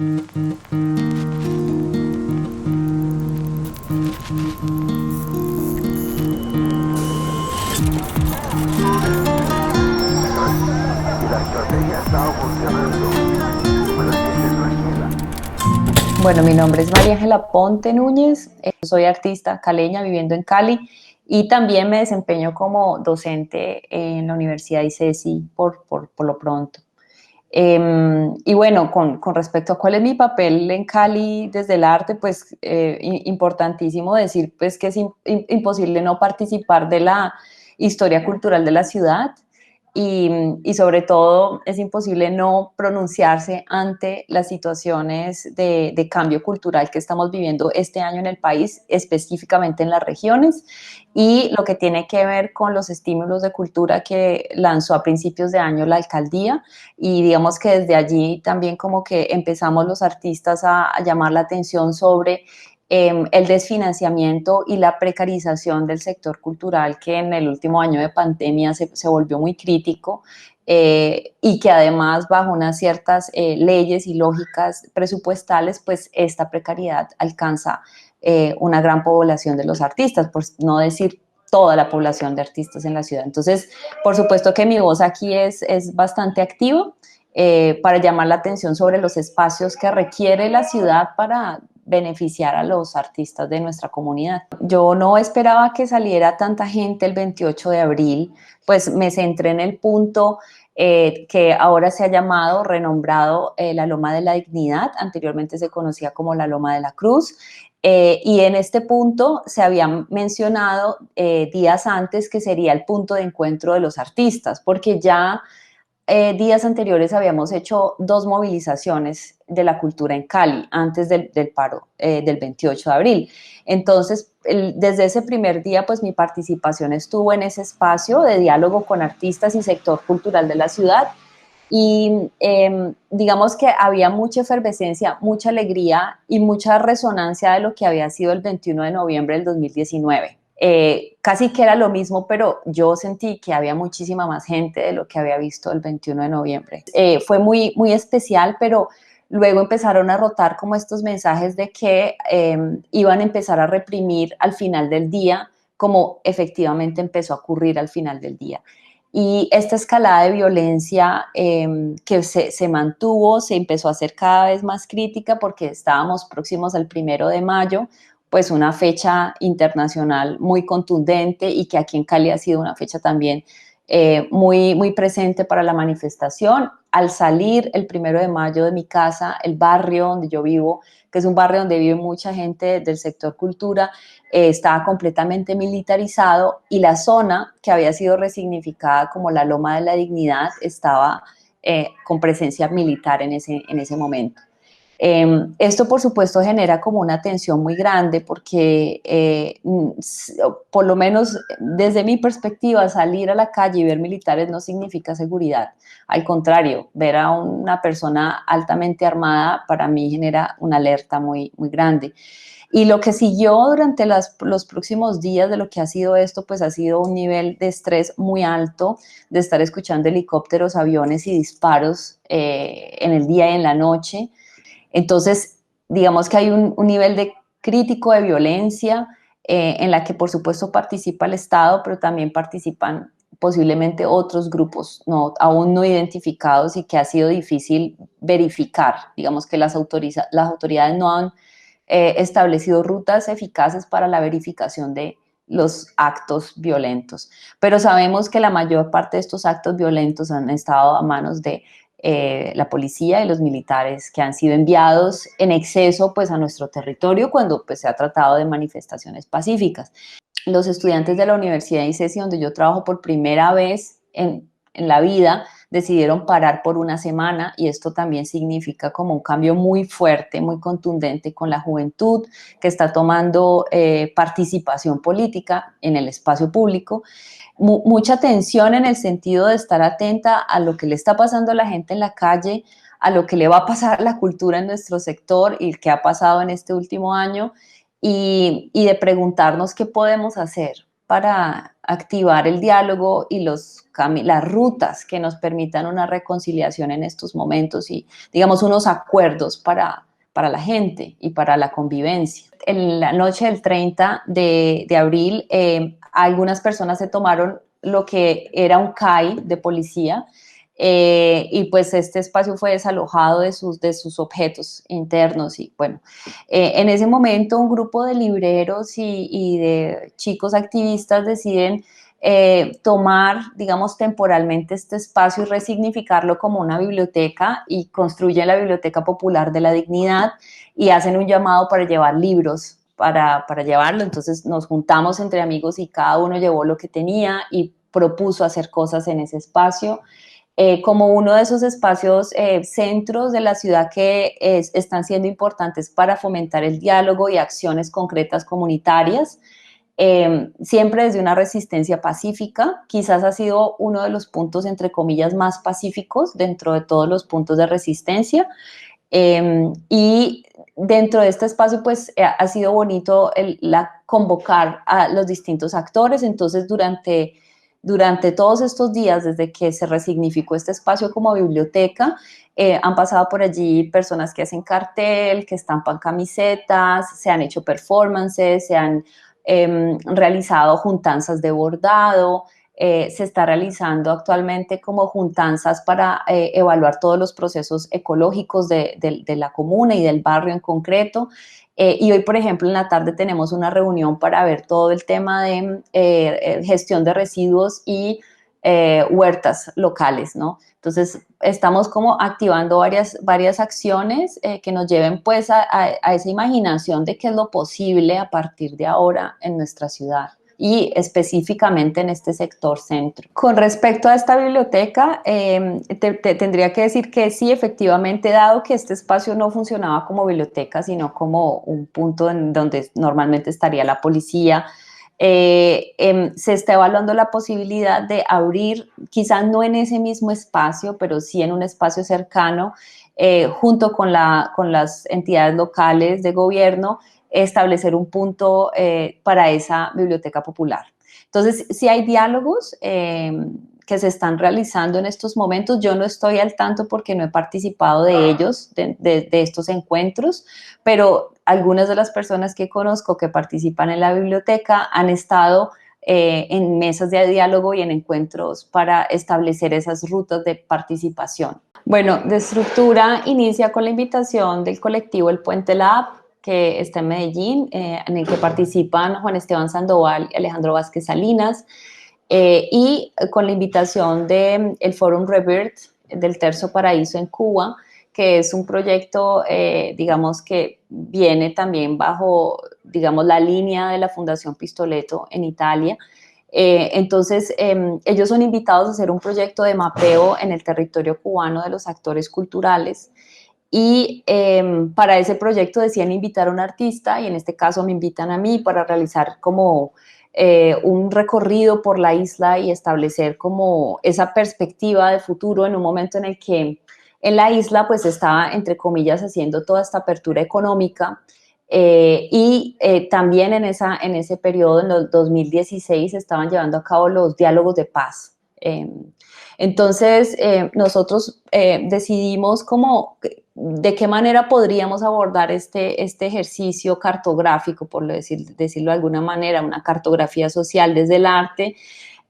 La estrategia ha estado funcionando. Me la sientes tranquila. Bueno, mi nombre es María Ángela Ponte Núñez, soy artista caleña viviendo en Cali y también me desempeño como docente en la Universidad ICESI por lo pronto. Y bueno, con respecto a cuál es mi papel en Cali desde el arte, pues importantísimo decir pues que es imposible no participar de la historia cultural de la ciudad y sobre todo es imposible no pronunciarse ante las situaciones de cambio cultural que estamos viviendo este año en el país, específicamente en las regiones, y lo que tiene que ver con los estímulos de cultura que lanzó a principios de año la alcaldía y digamos que desde allí también como que empezamos los artistas a llamar la atención sobre el desfinanciamiento y la precarización del sector cultural que en el último año de pandemia se volvió muy crítico y que además bajo unas ciertas leyes y lógicas presupuestales pues esta precariedad alcanza una gran población de los artistas, por no decir toda la población de artistas en la ciudad. Entonces, por supuesto que mi voz aquí es bastante activa para llamar la atención sobre los espacios que requiere la ciudad para beneficiar a los artistas de nuestra comunidad. Yo no esperaba que saliera tanta gente el 28 de abril, pues me centré en el punto que ahora se ha llamado, renombrado la Loma de la Dignidad, anteriormente se conocía como la Loma de la Cruz, y en este punto se había mencionado días antes que sería el punto de encuentro de los artistas, porque ya días anteriores habíamos hecho dos movilizaciones de la cultura en Cali, antes del paro del 28 de abril. Entonces, desde ese primer día, pues mi participación estuvo en ese espacio de diálogo con artistas y sector cultural de la ciudad. Y digamos que había mucha efervescencia, mucha alegría y mucha resonancia de lo que había sido el 21 de noviembre del 2019. Casi que era lo mismo, pero yo sentí que había muchísima más gente de lo que había visto el 21 de noviembre. Fue muy especial, pero luego empezaron a rotar como estos mensajes de que iban a empezar a reprimir al final del día, como efectivamente empezó a ocurrir al final del día. Y esta escalada de violencia que se mantuvo, se empezó a hacer cada vez más crítica porque estábamos próximos al 1 de mayo, pues una fecha internacional muy contundente y que aquí en Cali ha sido una fecha también muy presente para la manifestación. Al salir el 1 de mayo de mi casa, el barrio donde yo vivo, que es un barrio donde vive mucha gente del sector cultura, estaba completamente militarizado y la zona que había sido resignificada como la Loma de la Dignidad estaba con presencia militar en ese momento. Esto, por supuesto, genera como una tensión muy grande porque, por lo menos desde mi perspectiva, salir a la calle y ver militares no significa seguridad. Al contrario, ver a una persona altamente armada para mí genera una alerta muy grande. Y lo que siguió durante los próximos días de lo que ha sido esto, pues ha sido un nivel de estrés muy alto, de estar escuchando helicópteros, aviones y disparos en el día y en la noche. Entonces, digamos que hay un nivel de crítico de violencia en la que por supuesto participa el Estado, pero también participan posiblemente otros grupos aún no identificados y que ha sido difícil verificar. Digamos que las autoridades no han establecido rutas eficaces para la verificación de los actos violentos. Pero sabemos que la mayor parte de estos actos violentos han estado a manos de la policía y los militares que han sido enviados en exceso pues, a nuestro territorio cuando pues, se ha tratado de manifestaciones pacíficas. Los estudiantes de la Universidad de ICESI, donde yo trabajo por primera vez en la vida, decidieron parar por una semana y esto también significa como un cambio muy fuerte, muy contundente con la juventud que está tomando participación política en el espacio público. Mucha atención en el sentido de estar atenta a lo que le está pasando a la gente en la calle, a lo que le va a pasar a la cultura en nuestro sector y que ha pasado en este último año y de preguntarnos qué podemos hacer para activar el diálogo y las rutas que nos permitan una reconciliación en estos momentos y, digamos, unos acuerdos para la gente y para la convivencia. En la noche del 30 de abril, algunas personas se tomaron lo que era un CAI de policía, y pues este espacio fue desalojado de sus objetos internos y bueno, en ese momento un grupo de libreros y de chicos activistas deciden tomar, digamos, temporalmente este espacio y resignificarlo como una biblioteca y construyen la Biblioteca Popular de la Dignidad y hacen un llamado para llevar libros para llevarlo. Entonces nos juntamos entre amigos y cada uno llevó lo que tenía y propuso hacer cosas en ese espacio. Como uno de esos espacios centros de la ciudad que están siendo importantes para fomentar el diálogo y acciones concretas comunitarias, siempre desde una resistencia pacífica. Quizás ha sido uno de los puntos, entre comillas, más pacíficos dentro de todos los puntos de resistencia. Y dentro de este espacio, pues, ha sido bonito convocar a los distintos actores. Entonces, durante todos estos días, desde que se resignificó este espacio como biblioteca, han pasado por allí personas que hacen cartel, que estampan camisetas, se han hecho performances, se han realizado juntanzas de bordado, se está realizando actualmente como juntanzas para evaluar todos los procesos ecológicos de la comuna y del barrio en concreto. Y hoy, por ejemplo, en la tarde tenemos una reunión para ver todo el tema de gestión de residuos y huertas locales, ¿no? Entonces, estamos como activando varias acciones que nos lleven pues a esa imaginación de qué es lo posible a partir de ahora en nuestra ciudad y específicamente en este sector centro. Con respecto a esta biblioteca, te tendría que decir que sí, efectivamente, dado que este espacio no funcionaba como biblioteca, sino como un punto en donde normalmente estaría la policía, se está evaluando la posibilidad de abrir, quizás no en ese mismo espacio, pero sí en un espacio cercano, junto con las entidades locales de gobierno, establecer un punto para esa biblioteca popular. Entonces, sí hay diálogos que se están realizando en estos momentos. Yo no estoy al tanto porque no he participado de ellos, de estos encuentros, pero algunas de las personas que conozco que participan en la biblioteca han estado en mesas de diálogo y en encuentros para establecer esas rutas de participación. Bueno, de estructura inicia con la invitación del colectivo El Puente Lab, que está en Medellín, en el que participan Juan Esteban Sandoval y Alejandro Vázquez Salinas, y con la invitación del Fórum Revert del Terzo Paraíso en Cuba, que es un proyecto, digamos, que viene también bajo, digamos, la línea de la Fundación Pistoletto en Italia. Entonces, ellos son invitados a hacer un proyecto de mapeo en el territorio cubano de los actores culturales. Y para ese proyecto decían invitar a un artista y en este caso me invitan a mí para realizar como un recorrido por la isla y establecer como esa perspectiva de futuro en un momento en el que en la isla pues estaba entre comillas haciendo toda esta apertura económica, y también en ese periodo, en el 2016, se estaban llevando a cabo los diálogos de paz. Entonces, nosotros decidimos de qué manera podríamos abordar este ejercicio cartográfico, por decirlo de alguna manera, una cartografía social desde el arte.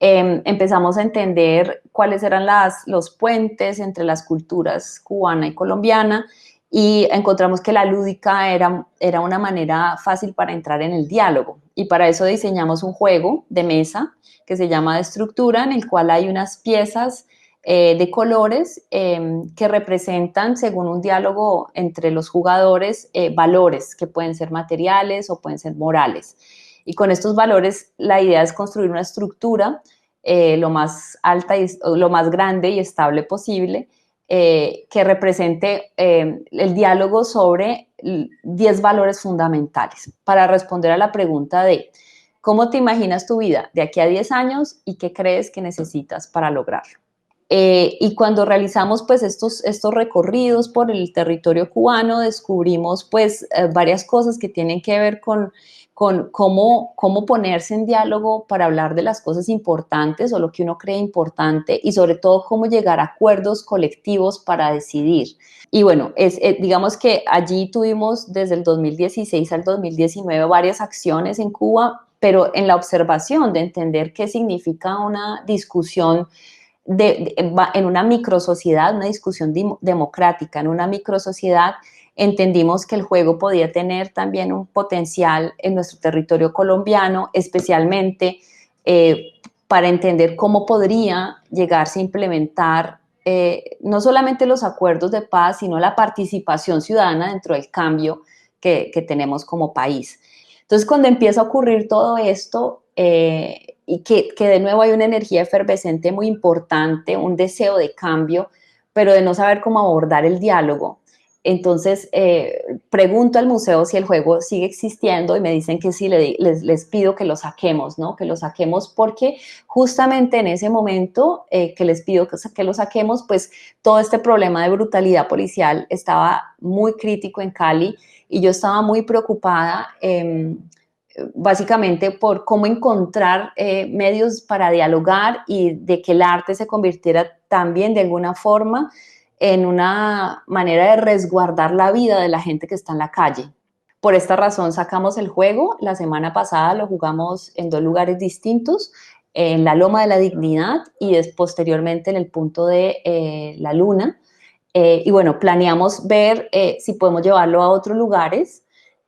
Empezamos a entender cuáles eran los puentes entre las culturas cubana y colombiana y encontramos que la lúdica era una manera fácil para entrar en el diálogo y para eso diseñamos un juego de mesa que se llama de estructura, en el cual hay unas piezas de colores que representan, según un diálogo entre los jugadores, valores que pueden ser materiales o pueden ser morales. Y con estos valores la idea es construir una estructura lo más alta y lo más grande y estable posible, que represente el diálogo sobre 10 valores fundamentales para responder a la pregunta de ¿cómo te imaginas tu vida de aquí a 10 años y qué crees que necesitas para lograrlo? Y cuando realizamos pues estos recorridos por el territorio cubano, descubrimos pues varias cosas que tienen que ver con cómo ponerse en diálogo para hablar de las cosas importantes o lo que uno cree importante, y sobre todo cómo llegar a acuerdos colectivos para decidir. Y bueno, digamos que allí tuvimos desde el 2016 al 2019 varias acciones en Cuba, pero en la observación de entender qué significa una discusión en una microsociedad, una discusión democrática, en una microsociedad, entendimos que el juego podía tener también un potencial en nuestro territorio colombiano, especialmente para entender cómo podría llegarse a implementar no solamente los acuerdos de paz, sino la participación ciudadana dentro del cambio que tenemos como país. Entonces, cuando empieza a ocurrir todo esto, y que de nuevo hay una energía efervescente muy importante, un deseo de cambio, pero de no saber cómo abordar el diálogo. Entonces, pregunto al museo si el juego sigue existiendo y me dicen que sí, les pido que lo saquemos, ¿no? Que lo saquemos porque justamente en ese momento que les pido que lo saquemos, pues todo este problema de brutalidad policial estaba muy crítico en Cali y yo estaba muy preocupada básicamente por cómo encontrar medios para dialogar y de que el arte se convirtiera también de alguna forma en una manera de resguardar la vida de la gente que está en la calle. Por esta razón sacamos el juego. La semana pasada lo jugamos en 2 lugares distintos, en la Loma de la Dignidad y posteriormente en el punto de la Luna. Y bueno, planeamos ver si podemos llevarlo a otros lugares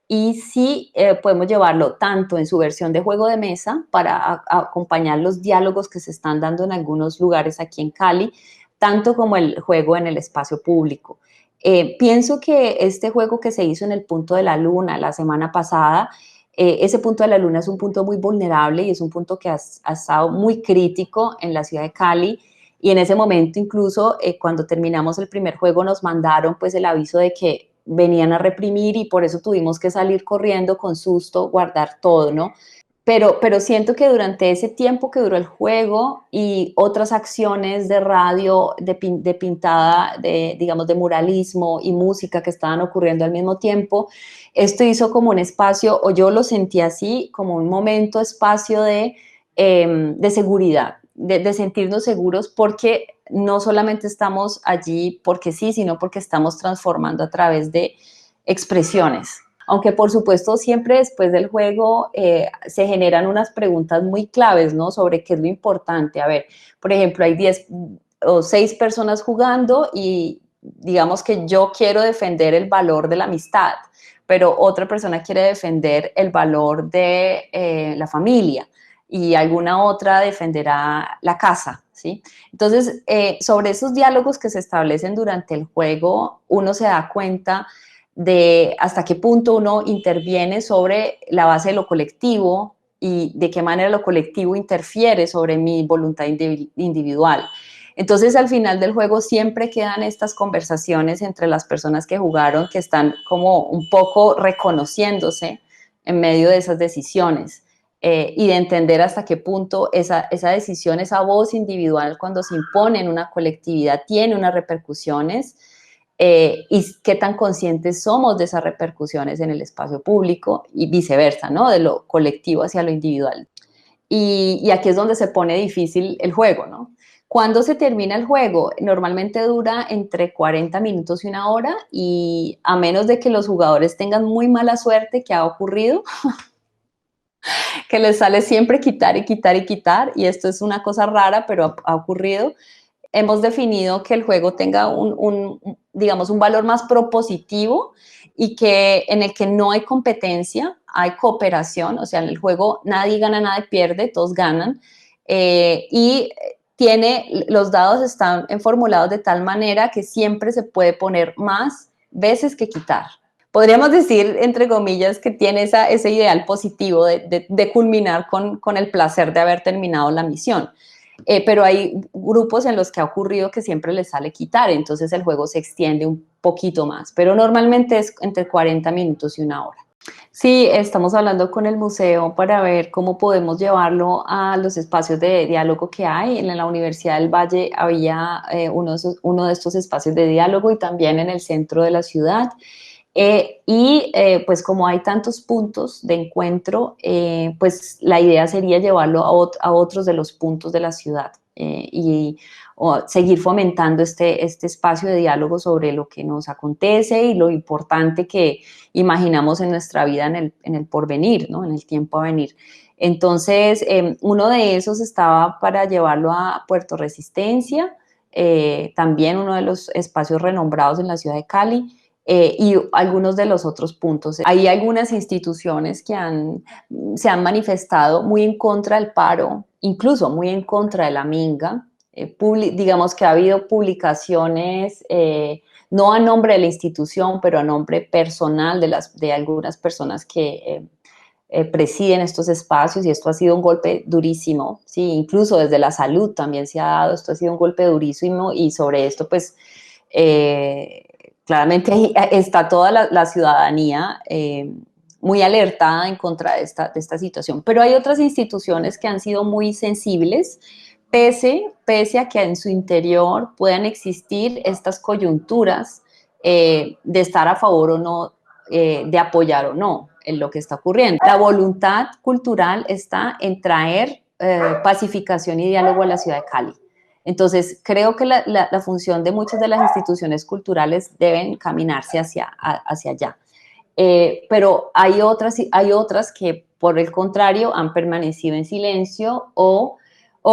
y si podemos llevarlo tanto en su versión de juego de mesa para acompañar los diálogos que se están dando en algunos lugares aquí en Cali, tanto como el juego en el espacio público. Pienso que este juego que se hizo en el punto de la Luna la semana pasada, ese punto de la Luna es un punto muy vulnerable y es un punto que ha estado muy crítico en la ciudad de Cali. Y en ese momento incluso cuando terminamos el primer juego nos mandaron pues el aviso de que venían a reprimir y por eso tuvimos que salir corriendo con susto, guardar todo, ¿no? Pero siento que durante ese tiempo que duró el juego y otras acciones de radio, de pintada, digamos, de muralismo y música que estaban ocurriendo al mismo tiempo, esto hizo como un espacio, o yo lo sentí así, como un momento, espacio de seguridad, de sentirnos seguros porque no solamente estamos allí porque sí, sino porque estamos transformando a través de expresiones. Aunque por supuesto siempre después del juego se generan unas preguntas muy claves, ¿no? Sobre qué es lo importante. A ver, por ejemplo, hay 10 o 6 personas jugando y digamos que yo quiero defender el valor de la amistad, pero otra persona quiere defender el valor de la familia y alguna otra defenderá la casa, ¿sí? Entonces, sobre esos diálogos que se establecen durante el juego, uno se da cuenta de hasta qué punto uno interviene sobre la base de lo colectivo y de qué manera lo colectivo interfiere sobre mi voluntad individual. Entonces, al final del juego siempre quedan estas conversaciones entre las personas que jugaron que están como un poco reconociéndose en medio de esas decisiones. Y de entender hasta qué punto esa decisión, esa voz individual cuando se impone en una colectividad tiene unas repercusiones y qué tan conscientes somos de esas repercusiones en el espacio público y viceversa, ¿no? De lo colectivo hacia lo individual. Y aquí es donde se pone difícil el juego, ¿no? ¿Cuándo se termina el juego? Normalmente dura entre 40 minutos y 1 hora y a menos de que los jugadores tengan muy mala suerte, que ha ocurrido, que les sale siempre quitar y quitar y quitar, y esto es una cosa rara, pero ha ocurrido. Hemos definido que el juego tenga digamos, un valor más propositivo y que en el que no hay competencia, hay cooperación, o sea, en el juego nadie gana, nadie pierde, todos ganan, y los dados están formulados de tal manera que siempre se puede poner más veces que quitar. Podríamos decir, entre comillas, que tiene ese ideal positivo de culminar con el placer de haber terminado la misión. Pero hay grupos en los que ha ocurrido que siempre les sale quitar, entonces el juego se extiende un poquito más, pero normalmente es entre 40 minutos y 1 hora. Sí, estamos hablando con el museo para ver cómo podemos llevarlo a los espacios de diálogo que hay. En la Universidad del Valle había uno de estos espacios de diálogo y también en el centro de la ciudad. Pues como hay tantos puntos de encuentro, pues la idea sería llevarlo a otros de los puntos de la ciudad o seguir fomentando este espacio de diálogo sobre lo que nos acontece y lo importante que imaginamos en nuestra vida en el porvenir, ¿no? En el tiempo a venir. Entonces, uno de esos estaba para llevarlo a Puerto Resistencia, también uno de los espacios renombrados en la ciudad de Cali, y algunos de los otros puntos. Hay algunas instituciones que se han manifestado muy en contra del paro, incluso muy en contra de la minga. Digamos que ha habido publicaciones, no a nombre de la institución, pero a nombre personal de algunas personas que presiden estos espacios, y esto ha sido un golpe durísimo, ¿sí? Incluso desde la salud también se ha dado, esto ha sido un golpe durísimo, y sobre esto pues claramente está toda la ciudadanía muy alertada en contra de esta situación. Pero hay otras instituciones que han sido muy sensibles, pese a que en su interior puedan existir estas coyunturas de estar a favor o no, de apoyar o no en lo que está ocurriendo. La voluntad cultural está en traer pacificación y diálogo a la ciudad de Cali. Entonces, creo que la función de muchas de las instituciones culturales deben caminarse hacia allá. Pero hay otras que, por el contrario, han permanecido en silencio o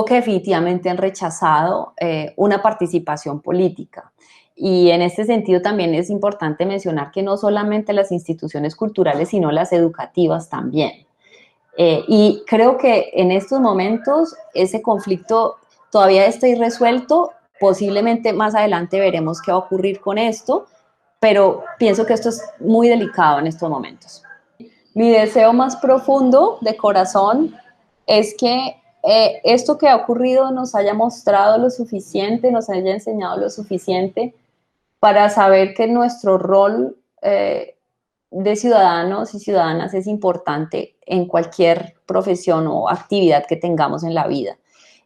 que definitivamente han rechazado una participación política. Y en este sentido también es importante mencionar que no solamente las instituciones culturales, sino las educativas también. Y creo que en estos momentos ese conflicto todavía está irresuelto. Posiblemente más adelante veremos qué va a ocurrir con esto, pero pienso que esto es muy delicado en estos momentos. Mi deseo más profundo de corazón es que esto que ha ocurrido nos haya mostrado lo suficiente, nos haya enseñado lo suficiente para saber que nuestro rol de ciudadanos y ciudadanas es importante en cualquier profesión o actividad que tengamos en la vida,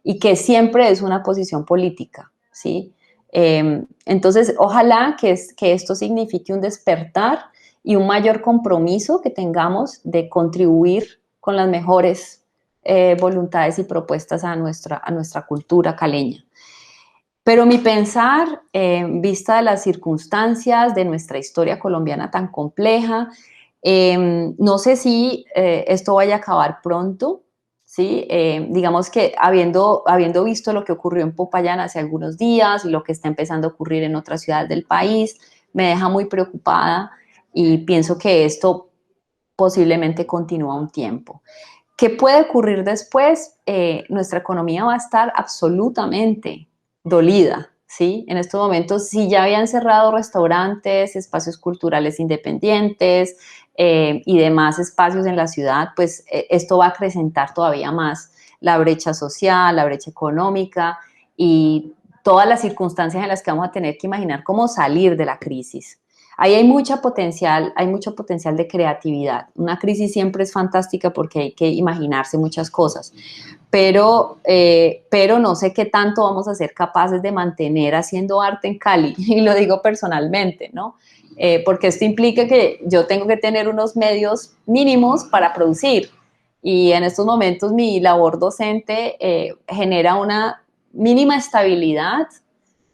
y que siempre es una posición política, ¿sí? Entonces, ojalá que esto signifique un despertar y un mayor compromiso que tengamos de contribuir con las mejores voluntades y propuestas a nuestra cultura caleña. Pero mi pensar, vista de las circunstancias de nuestra historia colombiana tan compleja, no sé si esto vaya a acabar pronto, ¿sí? Digamos que habiendo visto lo que ocurrió en Popayán hace algunos días y lo que está empezando a ocurrir en otras ciudades del país, me deja muy preocupada y pienso que esto posiblemente continúa un tiempo. ¿Qué puede ocurrir después? Nuestra economía va a estar absolutamente dolida, ¿sí? En estos momentos, si ya habían cerrado restaurantes, espacios culturales independientes y demás espacios en la ciudad, pues esto va a acrecentar todavía más la brecha social, la brecha económica y todas las circunstancias en las que vamos a tener que imaginar cómo salir de la crisis. Ahí hay mucho potencial de creatividad. Una crisis siempre es fantástica porque hay que imaginarse muchas cosas, pero no sé qué tanto vamos a ser capaces de mantener haciendo arte en Cali, y lo digo personalmente, ¿no? Porque esto implica que yo tengo que tener unos medios mínimos para producir, y en estos momentos mi labor docente genera una mínima estabilidad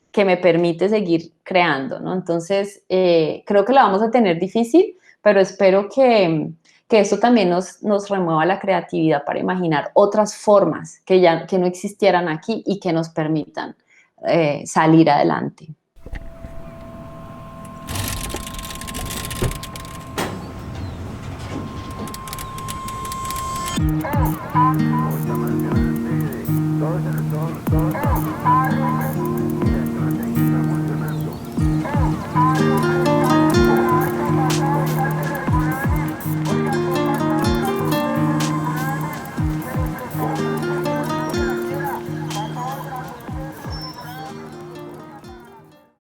que me permite seguir creando, ¿no? Entonces, creo que la vamos a tener difícil, pero espero que esto también nos remueva la creatividad para imaginar otras formas que no existieran aquí y que nos permitan salir adelante. Ahorita me decían